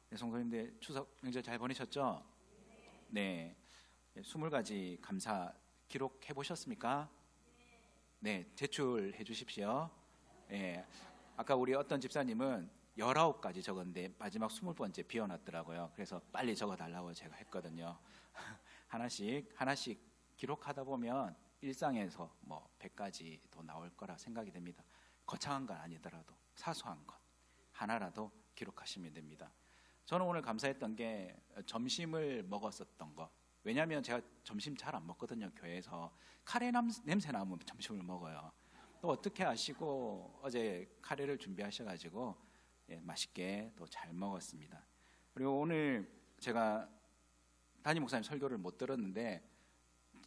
네, 성도님들 추석 명절 잘 보내셨죠? 네, 20가지 감사 기록해 보셨습니까? 네, 제출해 주십시오. 네, 아까 우리 어떤 집사님은 19가지 적었는데 마지막 20번째 비워놨더라고요. 그래서 빨리 적어달라고 제가 했거든요. 하나씩 기록하다 보면 일상에서 뭐 100가지도 나올 거라 생각이 됩니다. 거창한 건 아니더라도 사소한 것 하나라도 기록하시면 됩니다. 저는 오늘 감사했던 게 점심을 먹었었던 거. 왜냐하면 제가 점심 잘 안 먹거든요. 교회에서 카레 냄새 나면 점심을 먹어요. 또 어떻게 아시고 어제 카레를 준비하셔가지고 맛있게 또 잘 먹었습니다. 그리고 오늘 제가 담임 목사님 설교를 못 들었는데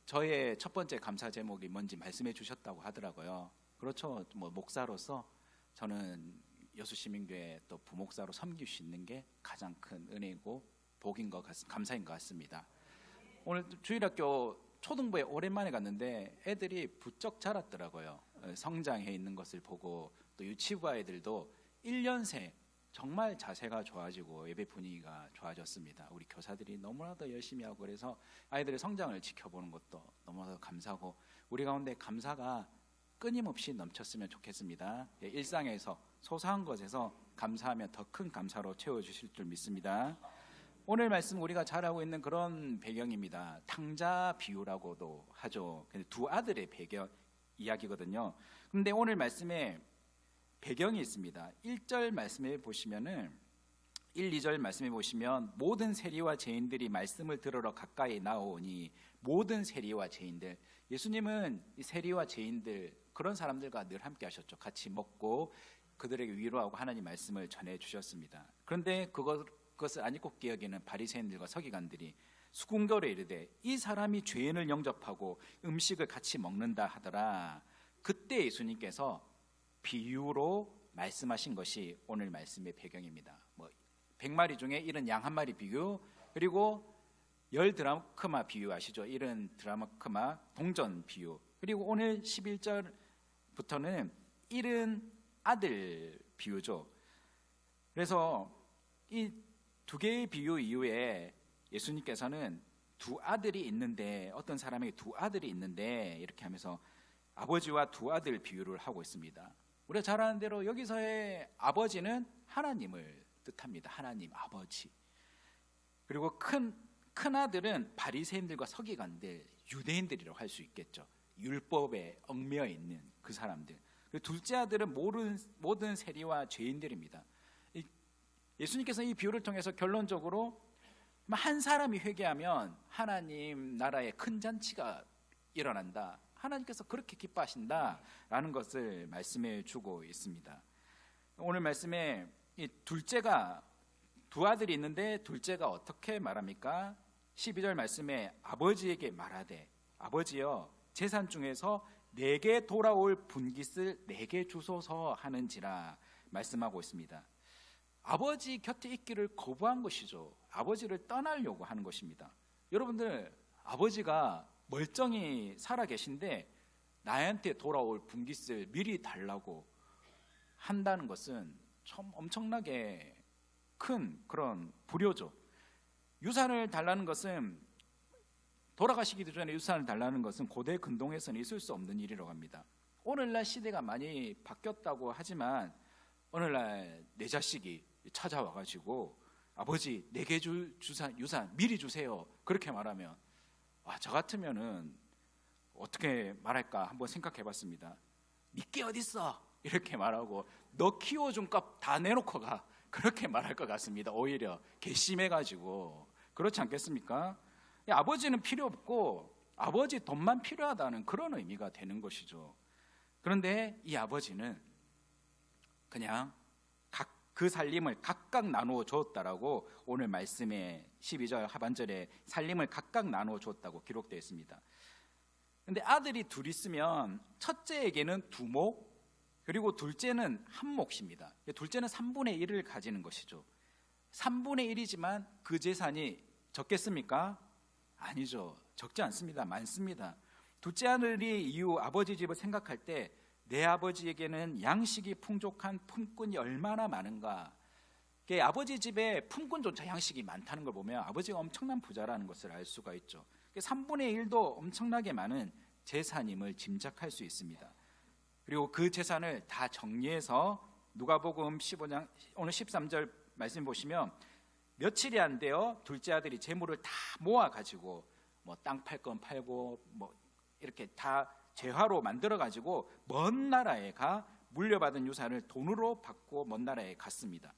저의 첫 번째 감사 제목이 뭔지 말씀해 주셨다고 하더라고요. 그렇죠. 뭐 목사로서 저는 여수시민교회 또 부목사로 섬길 수 있는 게 가장 큰 은혜이고 복인 것 감사인 것 같습니다. 오늘 주일학교 초등부에 오랜만에 갔는데 애들이 부쩍 자랐더라고요. 성장해 있는 것을 보고 또 유치부 아이들도 1년 새 정말 자세가 좋아지고 예배 분위기가 좋아졌습니다. 우리 교사들이 너무나도 열심히 하고 그래서 아이들의 성장을 지켜보는 것도 너무나도 감사하고 우리 가운데 감사가 끊임없이 넘쳤으면 좋겠습니다. 일상에서 소소한 것에서 감사하면 더 큰 감사로 채워주실 줄 믿습니다. 오늘 말씀 우리가 잘 알고 있는 그런 배경입니다. 탕자 비유라고도 하죠. 두 아들의 배경 이야기거든요. 그런데 오늘 말씀에 배경이 있습니다. 1절 말씀에 보시면은 1, 2절 말씀해 보시면 모든 세리와 죄인들이 말씀을 들으러 가까이 나오니 모든 세리와 죄인들, 예수님은 이 세리와 죄인들 그런 사람들과 늘 함께 하셨죠. 같이 먹고 그들에게 위로하고 하나님 말씀을 전해 주셨습니다. 그런데 그것을 안 잊고 기억에는 바리새인들과 서기관들이 수군거려 이르되 이 사람이 죄인을 영접하고 음식을 같이 먹는다 하더라. 그때 예수님께서 비유로 말씀하신 것이 오늘 말씀의 배경입니다. 100마리 중에 1은 양 1마리 비유, 그리고 10드라크마 비유 아시죠? 1드라크마 동전 비유, 그리고 오늘 11절부터는 1은 아들 비유죠. 그래서 이 두 개의 비유 이후에 예수님께서는 두 아들이 있는데 어떤 사람에게 두 아들이 있는데 이렇게 하면서 아버지와 두 아들 비유를 하고 있습니다. 우리가 잘 아는 대로 여기서의 아버지는 하나님을 뜻합니다. 하나님 아버지. 그리고 큰 아들은 바리새인들과 서기관들, 유대인들이라고 할 수 있겠죠. 율법에 얽매여 있는 그 사람들. 그리고 둘째 아들은 모든 세리와 죄인들입니다. 예수님께서 이 비유를 통해서 결론적으로 한 사람이 회개하면 하나님 나라의 큰 잔치가 일어난다. 하나님께서 그렇게 기뻐하신다라는 것을 말씀해 주고 있습니다. 오늘 말씀에 이 둘째가 두 아들이 있는데 둘째가 어떻게 말합니까? 12절 말씀에 아버지에게 말하되 아버지여 재산 중에서 내게 돌아올 분깃을 내게 주소서 하는지라 말씀하고 있습니다. 아버지 곁에 있기를 거부한 것이죠. 아버지를 떠나려고 하는 것입니다. 여러분들 아버지가 멀쩡히 살아 계신데 나한테 돌아올 분깃을 미리 달라고 한다는 것은 참 엄청나게 큰 그런 불효죠. 유산을 달라는 것은 돌아가시기도 전에 유산을 달라는 것은 고대 근동에서는 있을 수 없는 일이라고 합니다. 오늘날 시대가 많이 바뀌었다고 하지만 오늘날 내 자식이 찾아와가지고 아버지 내게 줄 유산 미리 주세요 그렇게 말하면 저 같으면은 어떻게 말할까 한번 생각해봤습니다. 니께 어딨어 이렇게 말하고 너 키워준 값 다 내놓고 가 그렇게 말할 것 같습니다. 오히려 괘씸해가지고. 그렇지 않겠습니까? 아버지는 필요 없고 아버지 돈만 필요하다는 그런 의미가 되는 것이죠. 그런데 이 아버지는 그냥 그 살림을 각각 나누어 주었다라고 오늘 말씀에 12절 하반절에 살림을 각각 나누어 주었다고 기록되어 있습니다. 그런데 아들이 둘 있으면 첫째에게는 2목, 그리고 둘째는 1몫입니다. 둘째는 3분의 1을 가지는 것이죠. 3분의 1이지만 그 재산이 적겠습니까? 아니죠. 적지 않습니다. 많습니다. 둘째 아들이 이후 아버지 집을 생각할 때 내 아버지에게는 양식이 풍족한 품꾼이 얼마나 많은가. 아버지 집에 품꾼조차 양식이 많다는 걸 보면 아버지가 엄청난 부자라는 것을 알 수가 있죠. 3분의 1도 엄청나게 많은 재산임을 짐작할 수 있습니다. 그리고 그 재산을 다 정리해서 누가복음 15장 오늘 13절 말씀 보시면 며칠이 안 되어 둘째 아들이 재물을 다 모아 가지고 뭐 땅 팔 건 팔고 뭐 이렇게 다 재화로 만들어 가지고 먼 나라에 가 물려받은 유산을 돈으로 받고 먼 나라에 갔습니다.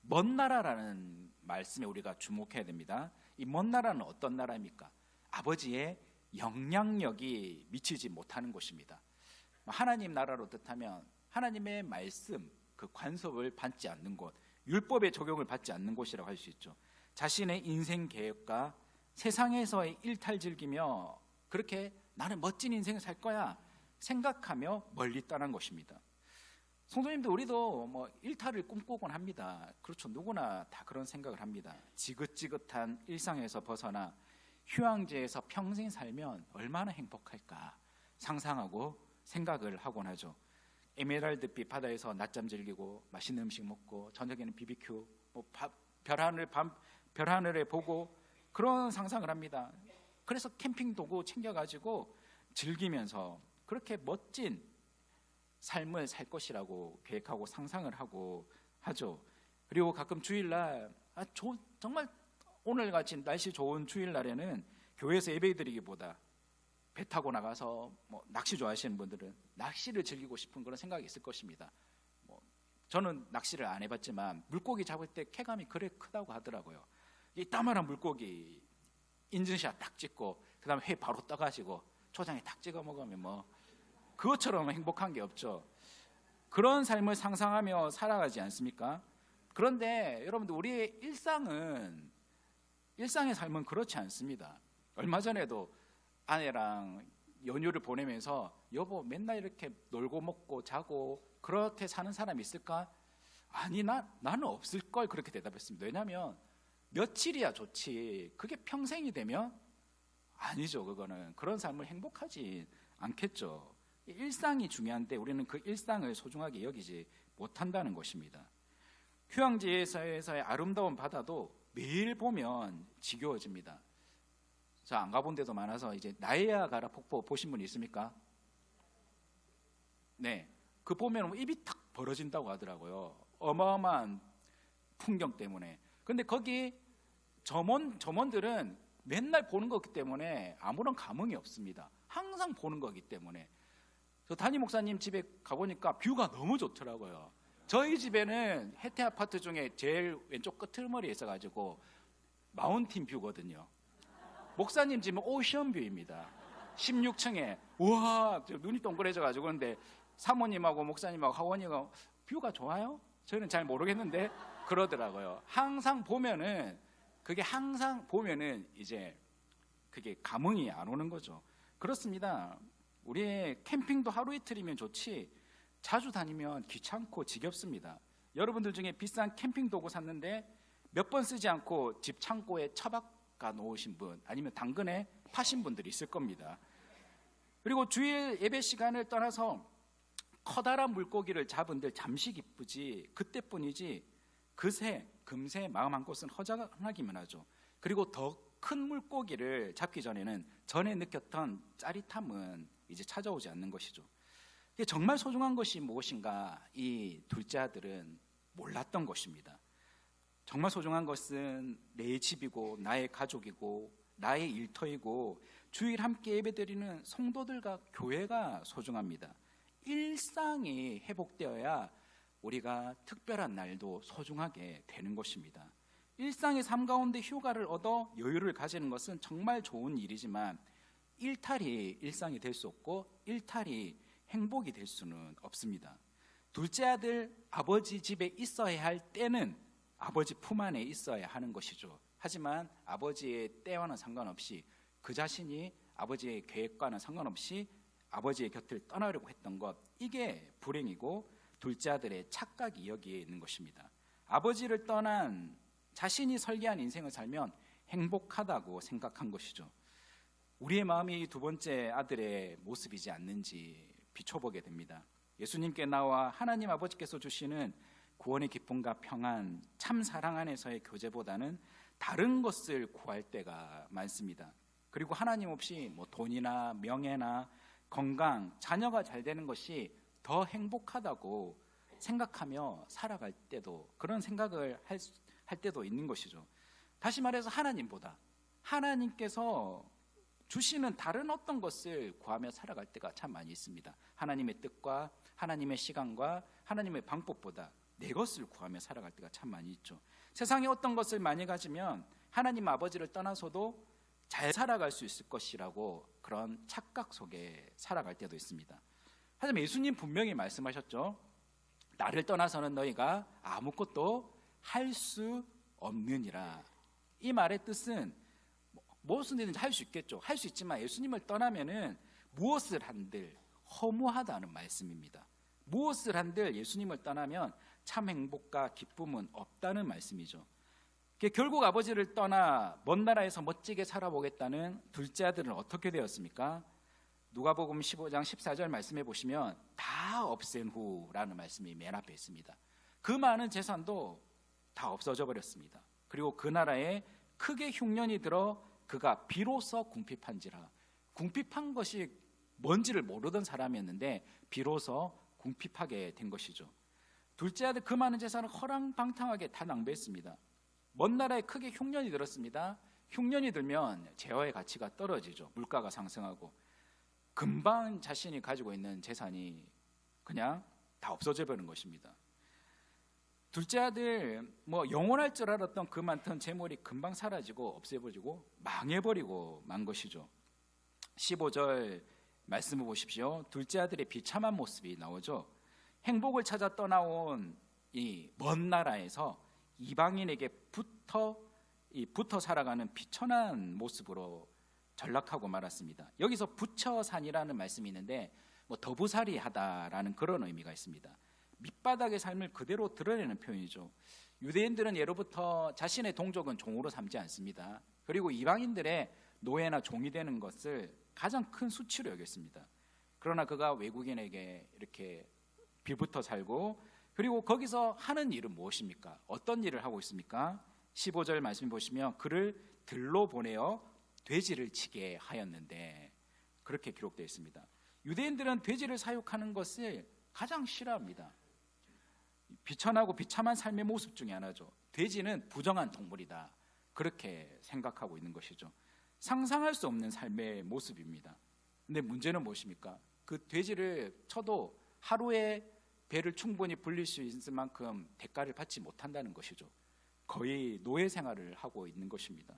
먼 나라라는 말씀에 우리가 주목해야 됩니다. 이 먼 나라는 어떤 나라입니까? 아버지의 영향력이 미치지 못하는 곳입니다. 하나님 나라로 뜻하면 하나님의 말씀, 그 관섭을 받지 않는 곳, 율법의 적용을 받지 않는 곳이라고 할 수 있죠. 자신의 인생 계획과 세상에서의 일탈 즐기며 그렇게 나는 멋진 인생을 살 거야 생각하며 멀리 떠난 것입니다. 성도님들, 우리도 뭐 일탈을 꿈꾸곤 합니다. 그렇죠. 누구나 다 그런 생각을 합니다. 지긋지긋한 일상에서 벗어나 휴양지에서 평생 살면 얼마나 행복할까 상상하고 생각을 하곤 하죠. 에메랄드빛 바다에서 낮잠 즐기고 맛있는 음식 먹고 저녁에는 BBQ, 별 하늘에 보고 그런 상상을 합니다. 그래서 캠핑 도구 챙겨가지고 즐기면서 그렇게 멋진 삶을 살 것이라고 계획하고 상상을 하고 하죠. 그리고 가끔 주일날 정말 오늘같이 날씨 좋은 주일날에는 교회에서 예배드리기보다 배 타고 나가서 뭐 낚시 좋아하시는 분들은 낚시를 즐기고 싶은 그런 생각이 있을 것입니다. 저는 낚시를 안 해봤지만 물고기 잡을 때 쾌감이 그래 크다고 하더라고요. 이 따만한 물고기 인증샷 딱 찍고 그다음에 회 바로 떠가지고 초장에 딱 찍어 먹으면 뭐 그것처럼 행복한 게 없죠. 그런 삶을 상상하며 살아가지 않습니까? 그런데 여러분들, 우리의 일상의 삶은 그렇지 않습니다. 얼마 전에도 아내랑 연휴를 보내면서 여보 맨날 이렇게 놀고 먹고 자고 그렇게 사는 사람이 있을까? 아니 나는 없을걸 그렇게 대답했습니다. 왜냐하면 며칠이야 좋지 그게 평생이 되면 아니죠. 그거는 그런 삶을 행복하지 않겠죠. 일상이 중요한데 우리는 그 일상을 소중하게 여기지 못한다는 것입니다. 휴양지에서의 아름다운 바다도 매일 보면 지겨워집니다. 자, 안 가본 데도 많아서 이제 나이아가라 폭포 보신 분 있습니까? 네, 그 보면 입이 탁 벌어진다고 하더라고요. 어마어마한 풍경 때문에. 근데 거기 점원들은 맨날 보는 거기 때문에 아무런 감흥이 없습니다. 항상 보는 거기 때문에. 저 담임 목사님 집에 가보니까 뷰가 너무 좋더라고요. 저희 집에는 혜태 아파트 중에 제일 왼쪽 끝머리에 있어가지고 마운틴 뷰거든요. 목사님 집은 오션 뷰입니다. 16층에 우와 눈이 동그래져가지고. 그런데 사모님하고 목사님하고 하원이가 뷰가 좋아요? 저희는 잘 모르겠는데 그러더라고요. 항상 보면은 이제 그게 감흥이 안 오는 거죠. 그렇습니다. 우리의 캠핑도 하루 이틀이면 좋지 자주 다니면 귀찮고 지겹습니다. 여러분들 중에 비싼 캠핑 도구 샀는데 몇 번 쓰지 않고 집 창고에 처박아 놓으신 분, 아니면 당근에 파신 분들이 있을 겁니다. 그리고 주일 예배 시간을 떠나서 커다란 물고기를 잡은들 잠시 기쁘지 그때뿐이지 금세 마음 한 곳은 허전하기만 하죠. 그리고 더 큰 물고기를 잡기 전에는 전에 느꼈던 짜릿함은 이제 찾아오지 않는 것이죠. 정말 소중한 것이 무엇인가 이 둘째 아들은 몰랐던 것입니다. 정말 소중한 것은 내 집이고 나의 가족이고 나의 일터이고 주일 함께 예배드리는 성도들과 교회가 소중합니다. 일상이 회복되어야 우리가 특별한 날도 소중하게 되는 것입니다. 일상의 삶 가운데 휴가를 얻어 여유를 가지는 것은 정말 좋은 일이지만 일탈이 일상이 될 수 없고 일탈이 행복이 될 수는 없습니다. 둘째 아들 아버지 집에 있어야 할 때는 아버지 품 안에 있어야 하는 것이죠. 하지만 아버지의 때와는 상관없이 그 자신이 아버지의 계획과는 상관없이 아버지의 곁을 떠나려고 했던 것, 이게 불행이고 둘째 아들의 착각이 여기에 있는 것입니다. 아버지를 떠난 자신이 설계한 인생을 살면 행복하다고 생각한 것이죠. 우리의 마음이 두 번째 아들의 모습이지 않는지 비춰보게 됩니다. 예수님께 나와 하나님 아버지께서 주시는 구원의 기쁨과 평안, 참 사랑 안에서의 교제보다는 다른 것을 구할 때가 많습니다. 그리고 하나님 없이 뭐 돈이나 명예나 건강, 자녀가 잘 되는 것이 더 행복하다고 생각하며 살아갈 때도, 그런 생각을 할 때도 있는 것이죠. 다시 말해서 하나님보다 하나님께서 주시는 다른 어떤 것을 구하며 살아갈 때가 참 많이 있습니다. 하나님의 뜻과 하나님의 시간과 하나님의 방법보다 내 것을 구하며 살아갈 때가 참 많이 있죠. 세상에 어떤 것을 많이 가지면 하나님 아버지를 떠나서도 잘 살아갈 수 있을 것이라고 그런 착각 속에 살아갈 때도 있습니다. 하지만 예수님 분명히 말씀하셨죠. 나를 떠나서는 너희가 아무것도 할 수 없느니라. 이 말의 뜻은 무엇이든지 할 수 있겠죠. 할 수 있지만 예수님을 떠나면은 무엇을 한들 허무하다는 말씀입니다. 무엇을 한들 예수님을 떠나면 참 행복과 기쁨은 없다는 말씀이죠. 결국 아버지를 떠나 먼 나라에서 멋지게 살아보겠다는 둘째 아들은 어떻게 되었습니까? 누가복음 15장 14절 말씀해 보시면 다 없앤 후라는 말씀이 맨 앞에 있습니다. 그 많은 재산도 다 없어져 버렸습니다. 그리고 그 나라에 크게 흉년이 들어 그가 비로소 궁핍한지라. 궁핍한 것이 뭔지를 모르던 사람이었는데 비로소 궁핍하게 된 것이죠. 둘째 아들 그 많은 재산을 허랑방탕하게 다 낭비했습니다. 먼 나라에 크게 흉년이 들었습니다. 흉년이 들면 재화의 가치가 떨어지죠. 물가가 상승하고 금방 자신이 가지고 있는 재산이 그냥 다 없어져 버리는 것입니다. 둘째 아들 영원할 줄 알았던 그 많던 재물이 금방 사라지고 없애버리고 망해버리고 만 것이죠. 15절 말씀을 보십시오. 둘째 아들의 비참한 모습이 나오죠. 행복을 찾아 떠나온 이 먼 나라에서 이방인에게 붙어 살아가는 비천한 모습으로 전락하고 말았습니다. 여기서 부처산이라는 말씀이 있는데 더부살이하다라는 그런 의미가 있습니다. 밑바닥의 삶을 그대로 드러내는 표현이죠. 유대인들은 예로부터 자신의 동족은 종으로 삼지 않습니다. 그리고 이방인들의 노예나 종이 되는 것을 가장 큰 수치로 여겼습니다. 그러나 그가 외국인에게 이렇게 빌붙어 살고, 그리고 거기서 하는 일은 무엇입니까? 어떤 일을 하고 있습니까? 15절 말씀 보시면 그를 들로 보내어 돼지를 치게 하였는데, 그렇게 기록되어 있습니다. 유대인들은 돼지를 사육하는 것을 가장 싫어합니다. 비천하고 비참한 삶의 모습 중에 하나죠. 돼지는 부정한 동물이다, 그렇게 생각하고 있는 것이죠. 상상할 수 없는 삶의 모습입니다. 근데 문제는 무엇입니까? 그 돼지를 쳐도 하루에 배를 충분히 불릴 수 있을 만큼 대가를 받지 못한다는 것이죠. 거의 노예 생활을 하고 있는 것입니다.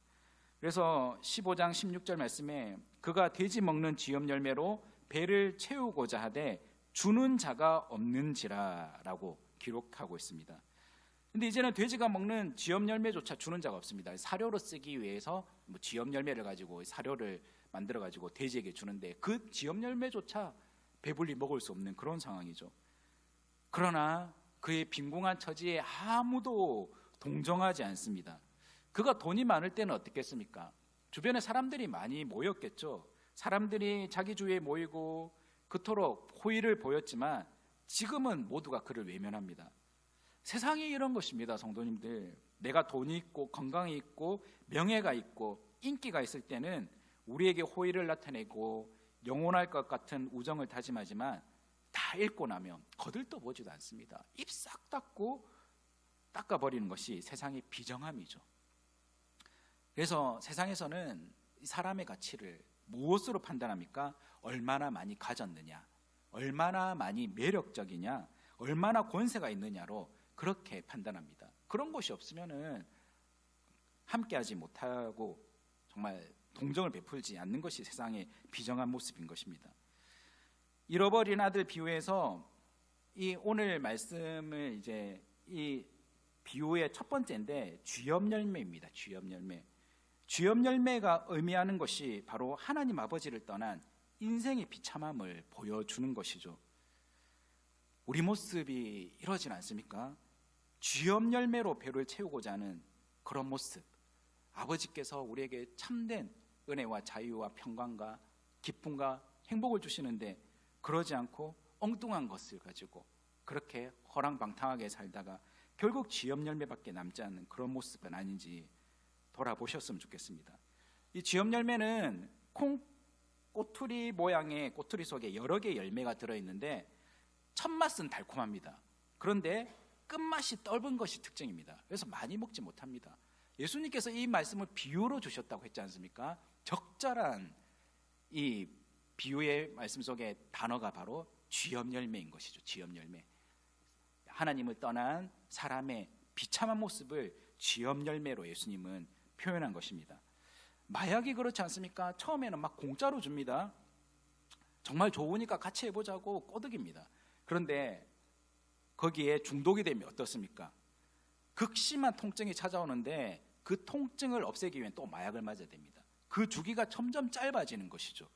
그래서 15장 16절 말씀에 그가 돼지 먹는 쥐염 열매로 배를 채우고자 하되 주는 자가 없는지라라고 기록하고 있습니다. 근데 이제는 돼지가 먹는 쥐염 열매조차 주는 자가 없습니다. 사료로 쓰기 위해서 쥐염 열매를 가지고 사료를 만들어 가지고 돼지에게 주는데 그 쥐염 열매조차 배불리 먹을 수 없는 그런 상황이죠. 그러나 그의 빈궁한 처지에 아무도 동정하지 않습니다. 그가 돈이 많을 때는 어떻겠습니까? 주변에 사람들이 많이 모였겠죠. 사람들이 자기 주위에 모이고 그토록 호의를 보였지만 지금은 모두가 그를 외면합니다. 세상이 이런 것입니다, 성도님들. 내가 돈이 있고 건강이 있고 명예가 있고 인기가 있을 때는 우리에게 호의를 나타내고 영원할 것 같은 우정을 다짐하지만 다 잃고 나면 거들떠보지도 않습니다. 입 싹 닫고 닦아버리는 것이 세상의 비정함이죠. 그래서 세상에서는 사람의 가치를 무엇으로 판단합니까? 얼마나 많이 가졌느냐, 얼마나 많이 매력적이냐, 얼마나 권세가 있느냐로 그렇게 판단합니다. 그런 것이 없으면은 함께하지 못하고 정말 동정을 베풀지 않는 것이 세상의 비정한 모습인 것입니다. 잃어버린 아들 비유에서 이 오늘 말씀을 이제 이 비유의 첫 번째인데 쥐염 열매입니다. 쥐염 열매. 쥐염 열매가 의미하는 것이 바로 하나님 아버지를 떠난 인생의 비참함을 보여주는 것이죠. 우리 모습이 이러진 않습니까? 쥐염 열매로 배를 채우고자 하는 그런 모습. 아버지께서 우리에게 참된 은혜와 자유와 평강과 기쁨과 행복을 주시는데 그러지 않고 엉뚱한 것을 가지고 그렇게 허랑방탕하게 살다가 결국 쥐염 열매밖에 남지 않는 그런 모습은 아닌지 돌아보셨으면 좋겠습니다. 이 쥐염 열매는 꼬투리 모양의 꼬투리 속에 여러 개의 열매가 들어있는데 첫맛은 달콤합니다. 그런데 끝맛이 떫은 것이 특징입니다. 그래서 많이 먹지 못합니다. 예수님께서 이 말씀을 비유로 주셨다고 했지 않습니까? 적절한 이 비유의 말씀 속에 단어가 바로 쥐염 열매인 것이죠. 쥐염 열매. 하나님을 떠난 사람의 비참한 모습을 쥐염 열매로 예수님은 표현한 것입니다. 마약이 그렇지 않습니까? 처음에는 막 공짜로 줍니다. 정말 좋으니까 같이 해보자고 꼬드깁니다. 그런데 거기에 중독이 되면 어떻습니까? 극심한 통증이 찾아오는데 그 통증을 없애기 위해 또 마약을 맞아야 됩니다. 그 주기가 점점 짧아지는 것이죠.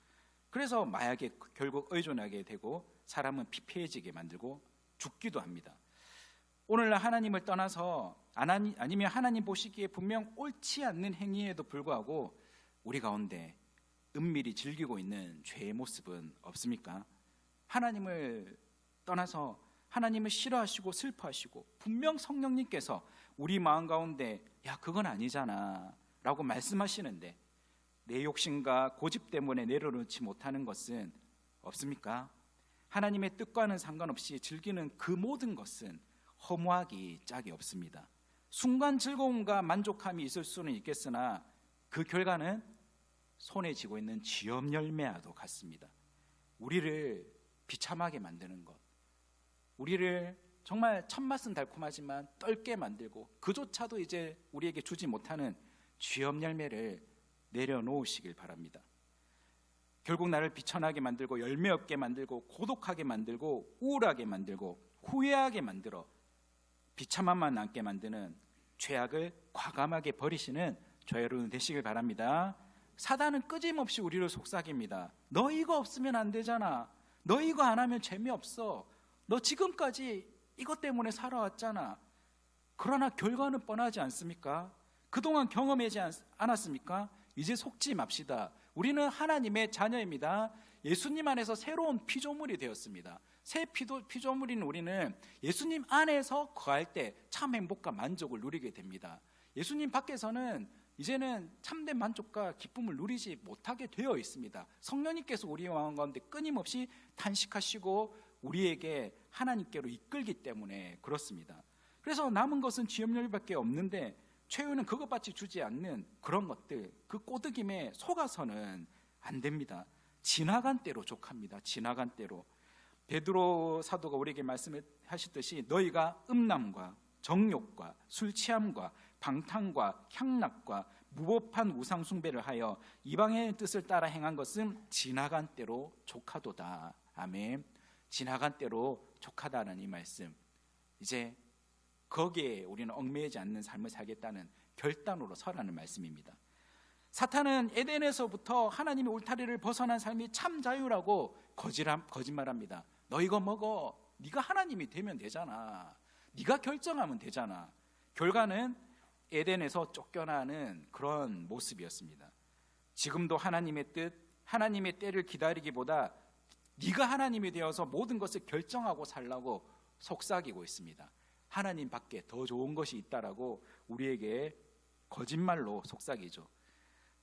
그래서 마약에 결국 의존하게 되고 사람은 피폐해지게 만들고 죽기도 합니다. 오늘날 하나님을 떠나서 아니면 하나님 보시기에 분명 옳지 않는 행위에도 불구하고 우리 가운데 은밀히 즐기고 있는 죄의 모습은 없습니까? 하나님을 떠나서 하나님을 싫어하시고 슬퍼하시고 분명 성령님께서 우리 마음 가운데 야 그건 아니잖아 라고 말씀하시는데 내 욕심과 고집 때문에 내려놓지 못하는 것은 없습니까? 하나님의 뜻과는 상관없이 즐기는 그 모든 것은 허무하기 짝이 없습니다. 순간 즐거움과 만족함이 있을 수는 있겠으나 그 결과는 손에 쥐고 있는 쥐염 열매와도 같습니다. 우리를 비참하게 만드는 것, 우리를 정말 첫맛은 달콤하지만 떫게 만들고 그조차도 이제 우리에게 주지 못하는 쥐염 열매를 내려놓으시길 바랍니다. 결국 나를 비천하게 만들고 열매 없게 만들고 고독하게 만들고 우울하게 만들고 후회하게 만들어 비참함만 남게 만드는 죄악을 과감하게 버리시는 저 여러분 되시길 바랍니다. 사단은 끊임없이 우리를 속삭입니다. 너 이거 없으면 안 되잖아. 너 이거 안 하면 재미없어. 너 지금까지 이것 때문에 살아왔잖아. 그러나 결과는 뻔하지 않습니까? 그동안 경험하지 않았습니까? 이제 속지 맙시다. 우리는 하나님의 자녀입니다. 예수님 안에서 새로운 피조물이 되었습니다. 새 피조물인 우리는 예수님 안에서 거할 때 참 행복과 만족을 누리게 됩니다. 예수님 밖에서는 이제는 참된 만족과 기쁨을 누리지 못하게 되어 있습니다. 성령님께서 우리 마음 가운데 끊임없이 탄식하시고 우리에게 하나님께로 이끌기 때문에 그렇습니다. 그래서 남은 것은 쥐염열매밖에 없는데 최후는 그것밖에 주지 않는 그런 것들, 그 꼬드김에 속아서는 안 됩니다. 지나간 때로 족합니다. 지나간 때로. 베드로 사도가 우리에게 말씀하셨듯이 너희가 음란과 정욕과 술 취함과 방탕과 향락과 무법한 우상 숭배를 하여 이방인의 뜻을 따라 행한 것은 지나간 때로 족하도다. 아멘. 지나간 때로 족하다는 이 말씀, 이제 거기에 우리는 얽매이지 않는 삶을 살겠다는 결단으로 서라는 말씀입니다. 사탄은 에덴에서부터 하나님의 울타리를 벗어난 삶이 참 자유라고 거짓말합니다. 너 이거 먹어. 네가 하나님이 되면 되잖아. 네가 결정하면 되잖아. 결과는 에덴에서 쫓겨나는 그런 모습이었습니다. 지금도 하나님의 뜻, 하나님의 때를 기다리기보다 네가 하나님이 되어서 모든 것을 결정하고 살라고 속삭이고 있습니다. 하나님 밖에 더 좋은 것이 있다라고 우리에게 거짓말로 속삭이죠.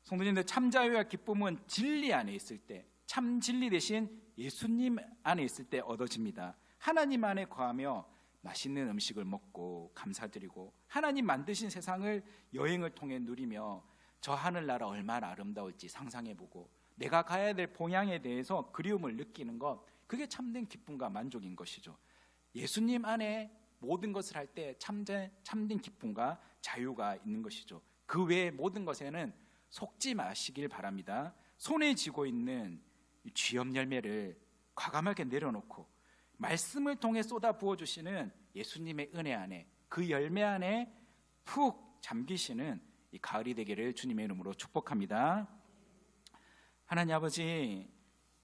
성도님들, 참 자유와 기쁨은 진리 안에 있을 때, 참 진리 대신 예수님 안에 있을 때 얻어집니다. 하나님 안에 거하며 맛있는 음식을 먹고 감사드리고 하나님 만드신 세상을 여행을 통해 누리며 저 하늘나라 얼마나 아름다울지 상상해보고 내가 가야 될 봉양에 대해서 그리움을 느끼는 것, 그게 참된 기쁨과 만족인 것이죠. 예수님 안에 모든 것을 할 때 참된 기쁨과 자유가 있는 것이죠. 그 외의 모든 것에는 속지 마시길 바랍니다. 손에 쥐고 있는 쥐염 열매를 과감하게 내려놓고 말씀을 통해 쏟아 부어주시는 예수님의 은혜 안에, 그 열매 안에 푹 잠기시는 이 가을이 되기를 주님의 이름으로 축복합니다. 하나님 아버지,